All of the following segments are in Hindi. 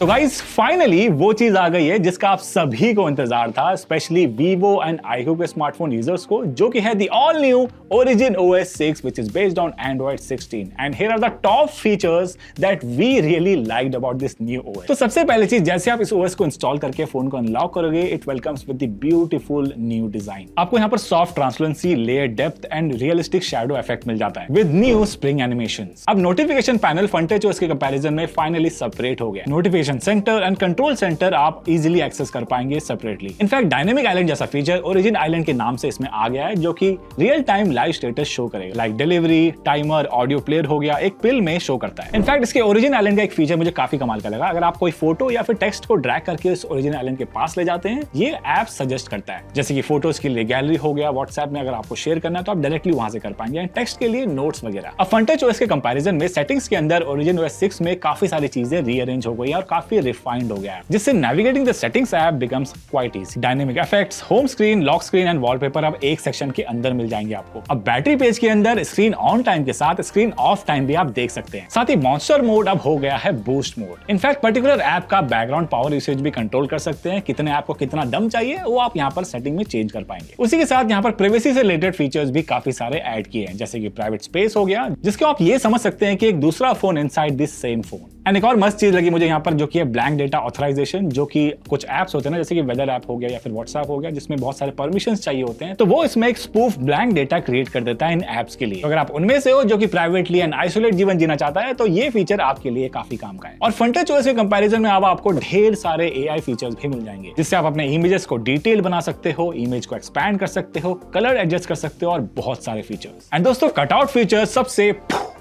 तो गाइस फाइनली वो चीज आ गई है जिसका आप सभी को इंतजार था, स्पेशली वीवो एंड आईक्यू के स्मार्टफोन यूजर्स को, जो कि है the all new Origin OS 6 which is based on Android 16 and here are the top features that we really liked about this new OS। तो सबसे पहली चीज, जैसे आप इस OS को इंस्टॉल करके फोन को अनलॉक करोगे, it welcomes with the beautiful new design. आपको यहाँ पर soft transparency, layer depth and realistic shadow effect मिल जाता है विद न्यू स्प्रिंग एनिमेशंस। अब नोटिफिकेशन पैनल फ्रंट OS के कंपैरिजन में फाइनली सेपरेट हो गया। Notification centre and control centre आप इजीली एक्सेस कर पाएंगे सेपरेटली। इनफैक्ट डायनेमिक आइलैंड जैसा फीचर ओरिजिन आइलैंड के नाम से इसमें आ गया है, जो कि real time live status show करेगा, like delivery, timer, audio player हो गया, एक पिल में शो करता है। इनफैक्ट इसके ओरिजिन आइलैंड का एक फीचर मुझे काफी कमाल का लगा। अगर आप कोई फोटो या फिर टेक्स्ट को ड्रैग करके इस ओरिजिन आइलैंड के पास ले जाते हैं, ये ऐप सजेस्ट करता है, जैसे कि फोटोज के लिए गैलरी हो गया, व्हाट्सएप में अगर आपको शेयर करना है तो आप डायरेक्टली वहां से कर पाएंगे, एंड टेक्स्ट के लिए नोट्स वगैरह। अब फ्रंट OS के कंपैरिजन में सेटिंग्स के अंदर ओरिजिन OS 6 में काफी सारी चीजें रीअरेंज हो गई और काफी रिफाइंड हो गया है, जिससे navigating the settings app becomes quite easy. Dynamic effects, home screen, lock screen and wallpaper अब एक सेक्शन के अंदर मिल जाएंगे आपको। अब बैटरी पेज के अंदर स्क्रीन ऑन टाइम के साथ स्क्रीन ऑफ टाइम भी आप देख सकते हैं। साथ ही मॉन्स्टर मोड अब हो गया है boost mode. In fact particular app का बैकग्राउंड पावर यूसेज भी कंट्रोल कर सकते हैं, कितने ऐप को कितना दम चाहिए वो आप यहाँ पर सेटिंग में चेंज कर पाएंगे। उसी के साथ यहाँ पर प्राइवेसी से रिलेटेड फीचर्स भी काफी सारे ऐड किए हैं, जैसे कि प्राइवेट स्पेस हो गया, जिसको आप ये समझ सकते हैं कि एक दूसरा phone inside this same phone. And एक और मस्त चीज लगी मुझे यहाँ पर, जो कि है ब्लैंक डेटा ऑथराइजेशन, जो कि कुछ ऐप्स होते हैं ना, जैसे कि वेदर ऐप हो गया या फिर व्हाट्सएप हो गया, जिसमें बहुत सारे परमिशंस चाहिए होते हैं, तो वो इसमें एक स्पूफ ब्लैंक डेटा क्रिएट कर देता है इन ऐप्स के लिए। तो अगर आप उनमें से हो जो कि प्राइवेटली एंड आइसोलेट जीवन जीना चाहता है, तो ये फीचर आपके लिए काफी काम का है। और फ्रंट OS के कंपैरिजन में अब आपको ढेर सारे AI फीचर्स भी मिल जाएंगे, जिससे आप अपने इमेजेस को डिटेल बना सकते हो, इमेज को एक्सपैंड कर सकते हो, कलर एडजस्ट कर सकते हो और बहुत सारे फीचर्स। एंड दोस्तों कटआउट फीचर सबसे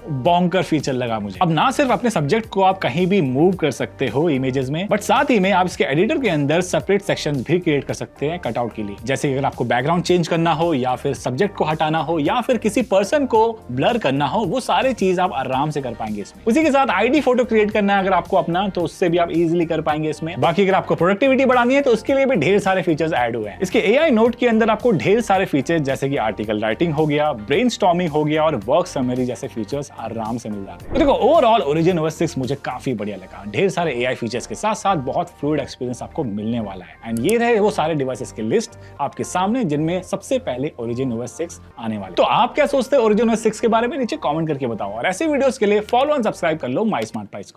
बॉन्कर फीचर लगा मुझे। अब ना सिर्फ अपने सब्जेक्ट को आप कहीं भी मूव कर सकते हो इमेजेस में, बट साथ ही में आप इसके एडिटर के अंदर सेपरेट सेक्शंस भी क्रिएट कर सकते हैं कटआउट के लिए। जैसे अगर आपको बैकग्राउंड चेंज करना हो, या फिर सब्जेक्ट को हटाना हो, या फिर किसी पर्सन को ब्लर करना हो, वो सारे चीज आप आराम से कर पाएंगे इसमें। उसी के साथ ID फोटो क्रिएट करना है अगर आपको अपना, तो उससे भी आप इजिली कर पाएंगे इसमें। बाकी अगर आपको प्रोडक्टिविटी बढ़ानी है तो उसके लिए भी ढेर सारे फीचर्स ऐड हुए हैं। इसके AI नोट के अंदर आपको ढेर सारे फीचर्स, जैसे कि आर्टिकल राइटिंग हो गया, ब्रेनस्टॉर्मिंग हो गया और वर्क समरी जैसे फीचर्स आराम से मिल जाते हैं। तो देखो ओवरऑल ओरिजिन OS 6 मुझे काफी बढ़िया लगा। ढेर सारे AI फीचर्स के साथ साथ बहुत फ्लूइड एक्सपीरियंस आपको मिलने वाला है। एंड ये रहे वो सारे डिवाइसेस की लिस्ट आपके सामने, जिनमें सबसे पहले ओरिजिन OS 6 आने वाले। तो आप क्या सोचते हैं ओरिजिन OS 6 के बारे में? नीचे कमेंट करके बताओ, और ऐसे वीडियोस के लिए फॉलो एंड सब्सक्राइब कर लो माई स्मार्ट प्राइस को।